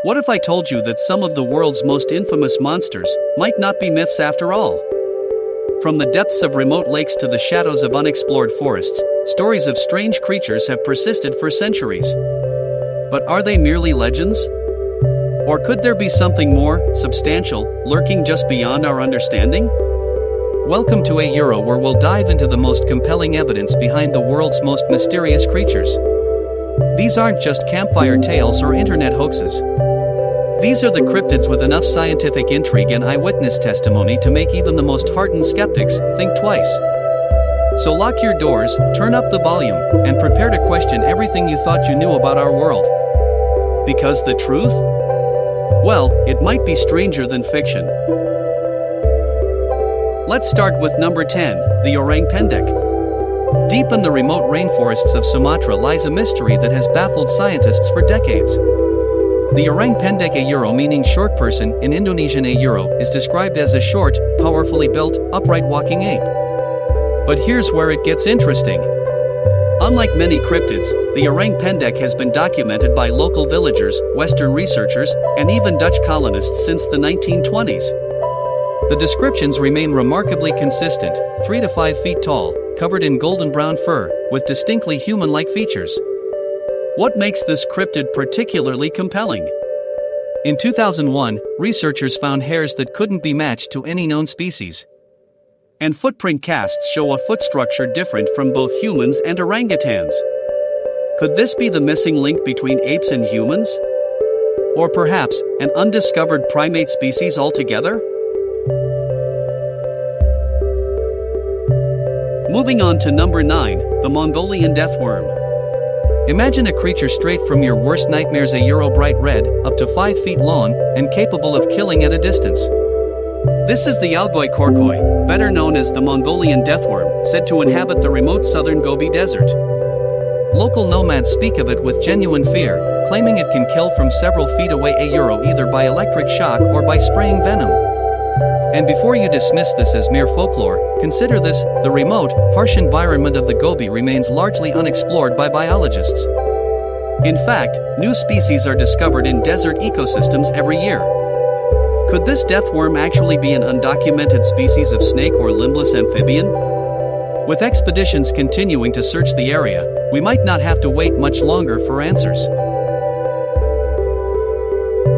What if I told you that some of the world's most infamous monsters might not be myths after all? From the depths of remote lakes to the shadows of unexplored forests, stories of strange creatures have persisted for centuries. But are they merely legends? Or could there be something more substantial lurking just beyond our understanding? Welcome to Euro, where we'll dive into the most compelling evidence behind the world's most mysterious creatures. These aren't just campfire tales or internet hoaxes. These are the cryptids with enough scientific intrigue and eyewitness testimony to make even the most hardened skeptics think twice. So lock your doors, turn up the volume, and prepare to question everything you thought you knew about our world. Because the truth? Well, it might be stranger than fiction. Let's start with number 10, the Orang Pendek. Deep in the remote rainforests of Sumatra lies a mystery that has baffled scientists for decades. The Orang Pendek Euro, meaning short person in Indonesian Euro, is described as a short, powerfully built, upright walking ape. But here's where it gets interesting. Unlike many cryptids, the Orang Pendek has been documented by local villagers, Western researchers, and even Dutch colonists since the 1920s. The descriptions remain remarkably consistent, 3 to 5 feet tall, covered in golden brown fur, with distinctly human-like features. What makes this cryptid particularly compelling? In 2001, researchers found hairs that couldn't be matched to any known species. And footprint casts show a foot structure different from both humans and orangutans. Could this be the missing link between apes and humans? Or perhaps, an undiscovered primate species altogether? Moving on to number 9, the Mongolian Death Worm. Imagine a creature straight from your worst nightmares, a Euro bright red, up to 5 feet long, and capable of killing at a distance. This is the Algoi Korkoi, better known as the Mongolian Death Worm, said to inhabit the remote southern Gobi Desert. Local nomads speak of it with genuine fear, claiming it can kill from several feet away a Euro either by electric shock or by spraying venom. And before you dismiss this as mere folklore, consider this: the remote, harsh environment of the Gobi remains largely unexplored by biologists. In fact, new species are discovered in desert ecosystems every year. Could this death worm actually be an undocumented species of snake or limbless amphibian? With expeditions continuing to search the area, we might not have to wait much longer for answers.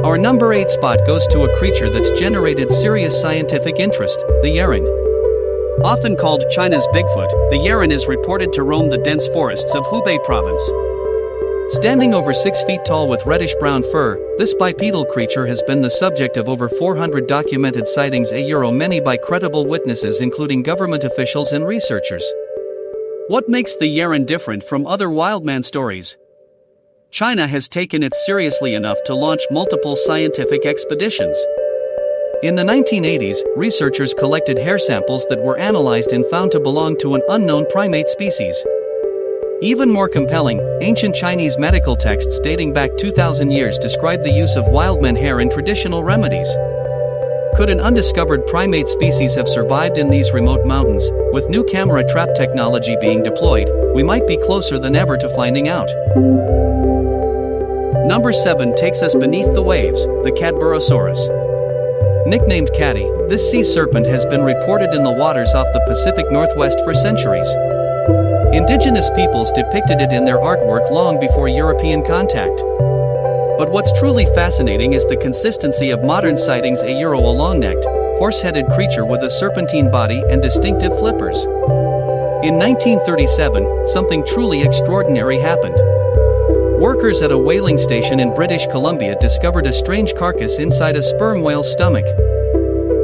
Our number 8 spot goes to a creature that's generated serious scientific interest, the Yarin. Often called China's Bigfoot, the Yarin is reported to roam the dense forests of Hubei province. Standing over 6 feet tall with reddish-brown fur, this bipedal creature has been the subject of over 400 documented sightings a year, many by credible witnesses including government officials and researchers. What makes the Yarin different from other wildman stories? China has taken it seriously enough to launch multiple scientific expeditions. In the 1980s, researchers collected hair samples that were analyzed and found to belong to an unknown primate species. Even more compelling, ancient Chinese medical texts dating back 2,000 years describe the use of wildman hair in traditional remedies. Could an undiscovered primate species have survived in these remote mountains? With new camera trap technology being deployed, we might be closer than ever to finding out. Number 7 takes us beneath the waves, the Cadborosaurus. Nicknamed Caddy, this sea serpent has been reported in the waters off the Pacific Northwest for centuries. Indigenous peoples depicted it in their artwork long before European contact. But what's truly fascinating is the consistency of modern sightings: a Euro, a long-necked, horse-headed creature with a serpentine body and distinctive flippers. In 1937, something truly extraordinary happened. Workers at a whaling station in British Columbia discovered a strange carcass inside a sperm whale's stomach.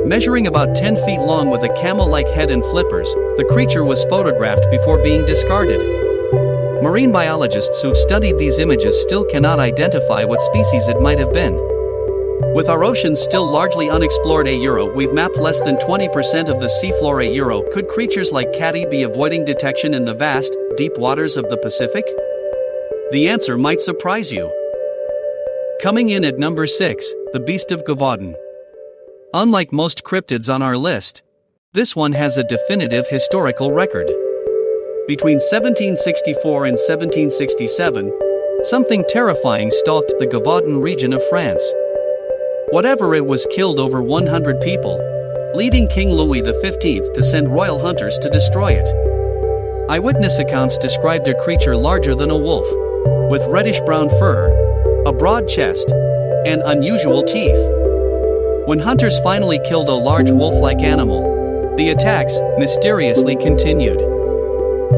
Measuring about 10 feet long with a camel-like head and flippers, the creature was photographed before being discarded. Marine biologists who've studied these images still cannot identify what species it might have been. With our oceans still largely unexplored a Euro, we've mapped less than 20% of the seafloor a Euro. Could creatures like Caddy be avoiding detection in the vast, deep waters of the Pacific? The answer might surprise you. Coming in at number 6, the Beast of Gaden. Unlike most cryptids on our list, this one has a definitive historical record. Between 1764 and 1767, something terrifying stalked the Gévaudan region of France. Whatever it was killed over 100 people, leading King Louis XV to send royal hunters to destroy it. Eyewitness accounts described a creature larger than a wolf, with reddish-brown fur, a broad chest, and unusual teeth. When hunters finally killed a large wolf-like animal, the attacks mysteriously continued.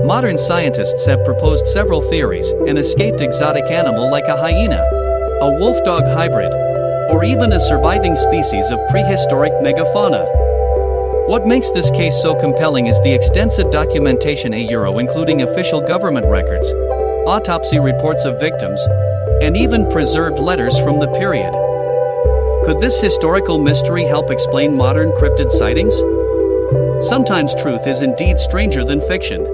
Modern scientists have proposed several theories: an escaped exotic animal like a hyena, a wolf-dog hybrid, or even a surviving species of prehistoric megafauna. What makes this case so compelling is the extensive documentation including official government records, autopsy reports of victims, and even preserved letters from the period. Could this historical mystery help explain modern cryptid sightings? Sometimes truth is indeed stranger than fiction.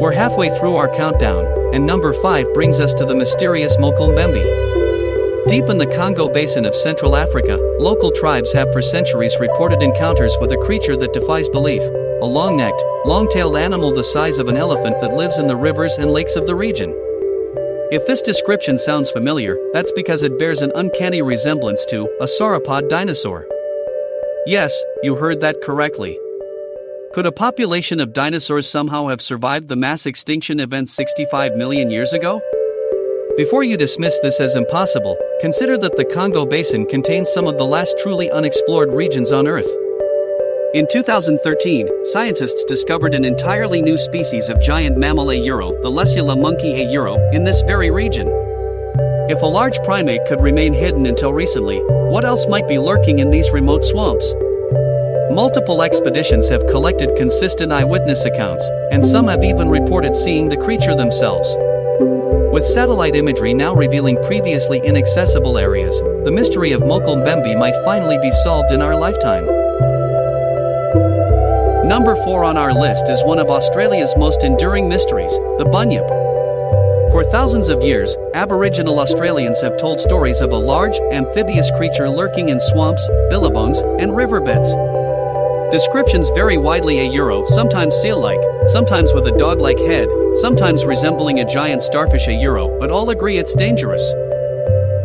We're halfway through our countdown, and number 5 brings us to the mysterious Moch Bambi. Deep in the Congo Basin of Central Africa, local tribes have for centuries reported encounters with a creature that defies belief, a long-necked, long-tailed animal the size of an elephant that lives in the rivers and lakes of the region. If this description sounds familiar, that's because it bears an uncanny resemblance to a sauropod dinosaur. Yes, you heard that correctly. Could a population of dinosaurs somehow have survived the mass extinction event 65 million years ago? Before you dismiss this as impossible, consider that the Congo Basin contains some of the last truly unexplored regions on Earth. In 2013, scientists discovered an entirely new species of giant mammal the Lesula monkey in this very region. If a large primate could remain hidden until recently, what else might be lurking in these remote swamps? Multiple expeditions have collected consistent eyewitness accounts, and some have even reported seeing the creature themselves. With satellite imagery now revealing previously inaccessible areas, the mystery of Moch Bambi might finally be solved in our lifetime. Number 4 on our list is one of Australia's most enduring mysteries, the Bunup. For thousands of years, Aboriginal Australians have told stories of a large, amphibious creature lurking in swamps, billabongs, and riverbeds. Descriptions vary widely sometimes seal-like, sometimes with a dog-like head, sometimes resembling a giant starfish but all agree it's dangerous.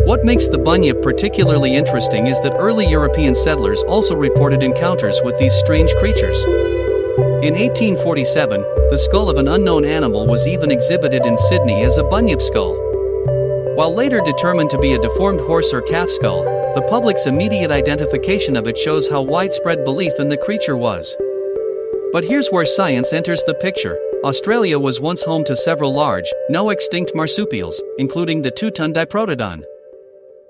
What makes the Bunup particularly interesting is that early European settlers also reported encounters with these strange creatures. In 1847, the skull of an unknown animal was even exhibited in Sydney as a Bunup skull. While later determined to be a deformed horse or calf skull, the public's immediate identification of it shows how widespread belief in the creature was. But here's where science enters the picture. Australia was once home to several large, now extinct marsupials, including the two-ton Diprotodon.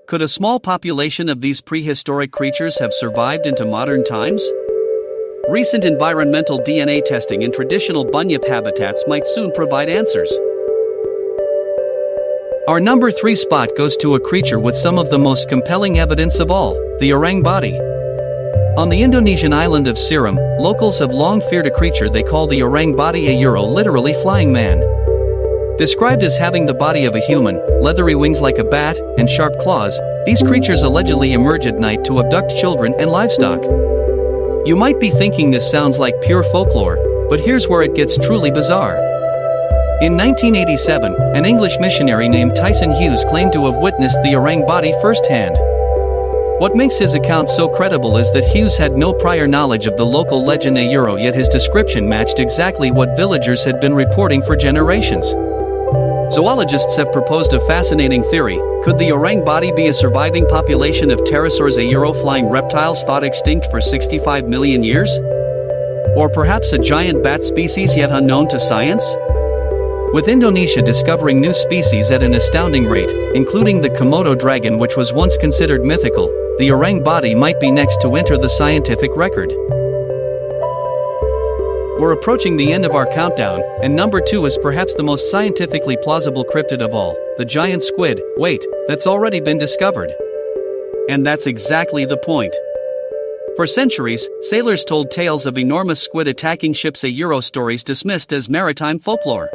Could a small population of these prehistoric creatures have survived into modern times? Recent environmental DNA testing in traditional Bunup habitats might soon provide answers. Our number 3 spot goes to a creature with some of the most compelling evidence of all, the Orang Pendek. On the Indonesian island of Seram, locals have long feared a creature they call the Orang Pendek, literally flying man. Described as having the body of a human, leathery wings like a bat, and sharp claws, these creatures allegedly emerge at night to abduct children and livestock. You might be thinking this sounds like pure folklore, but here's where it gets truly bizarre. In 1987, an English missionary named Tyson Hughes claimed to have witnessed the Orang Pendek firsthand. What makes his account so credible is that Hughes had no prior knowledge of the local legend yet his description matched exactly what villagers had been reporting for generations. Zoologists have proposed a fascinating theory. Could the Orang Pendek be a surviving population of pterosaurs flying reptiles thought extinct for 65 million years? Or perhaps a giant bat species yet unknown to science? With Indonesia discovering new species at an astounding rate, including the Komodo dragon which was once considered mythical, the Orang Pendek might be next to enter the scientific record. We're approaching the end of our countdown, and number 2 is perhaps the most scientifically plausible cryptid of all, the giant squid. Wait, that's already been discovered. And that's exactly the point. For centuries, sailors told tales of enormous squid attacking ships, stories dismissed as maritime folklore.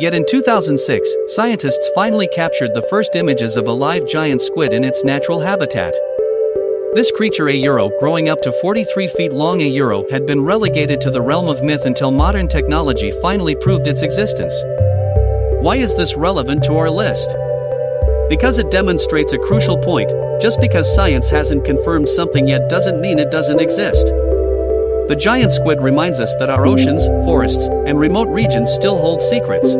Yet in 2006, scientists finally captured the first images of a live giant squid in its natural habitat. This creature, a euro, growing up to 43 feet long, a euro, had been relegated to the realm of myth until modern technology finally proved its existence. Why is this relevant to our list? Because it demonstrates a crucial point: just because science hasn't confirmed something yet doesn't mean it doesn't exist. The giant squid reminds us that our oceans, forests, and remote regions still hold secrets.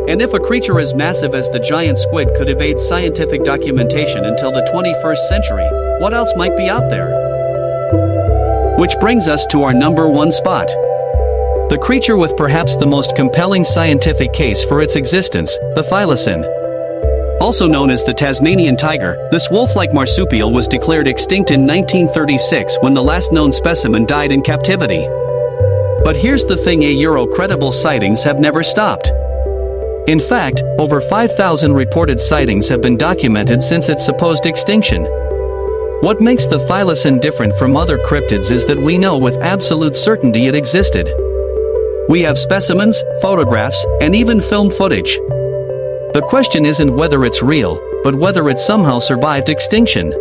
And if a creature as massive as the giant squid could evade scientific documentation until the 21st century, what else might be out there? Which brings us to our number 1 spot. The creature with perhaps the most compelling scientific case for its existence, the thylacine. Also known as the Tasmanian tiger, this wolf-like marsupial was declared extinct in 1936 when the last known specimen died in captivity. But here's the thing: credible sightings have never stopped. In fact, over 5,000 reported sightings have been documented since its supposed extinction. What makes the thylacine different from other cryptids is that we know with absolute certainty it existed. We have specimens, photographs, and even film footage. The question isn't whether it's real, but whether it somehow survived extinction.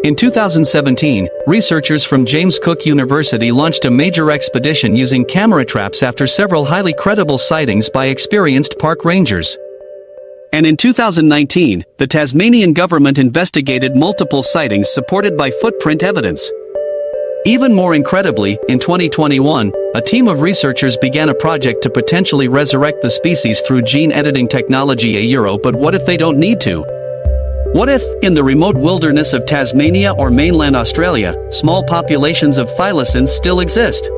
In 2017, researchers from James Cook University launched a major expedition using camera traps after several highly credible sightings by experienced park rangers. And in 2019, the Tasmanian government investigated multiple sightings supported by footprint evidence. Even more incredibly, in 2021, a team of researchers began a project to potentially resurrect the species through gene editing technology. But what if they don't need to? What if, in the remote wilderness of Tasmania or mainland Australia, small populations of thylacines still exist?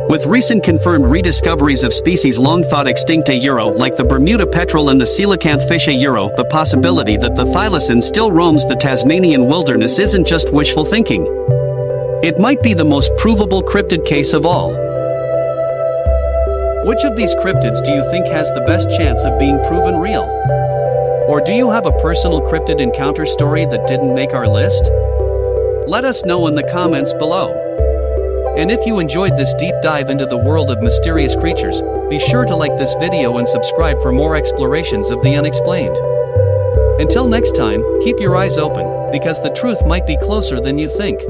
With recent confirmed rediscoveries of species long thought extinct like the Bermuda petrel and the coelacanth fish, the possibility that the thylacine still roams the Tasmanian wilderness isn't just wishful thinking. It might be the most provable cryptid case of all. Which of these cryptids do you think has the best chance of being proven real? Or do you have a personal cryptid encounter story that didn't make our list? Let us know in the comments below. And if you enjoyed this deep dive into the world of mysterious creatures, be sure to like this video and subscribe for more explorations of the unexplained. Until next time, keep your eyes open, because the truth might be closer than you think.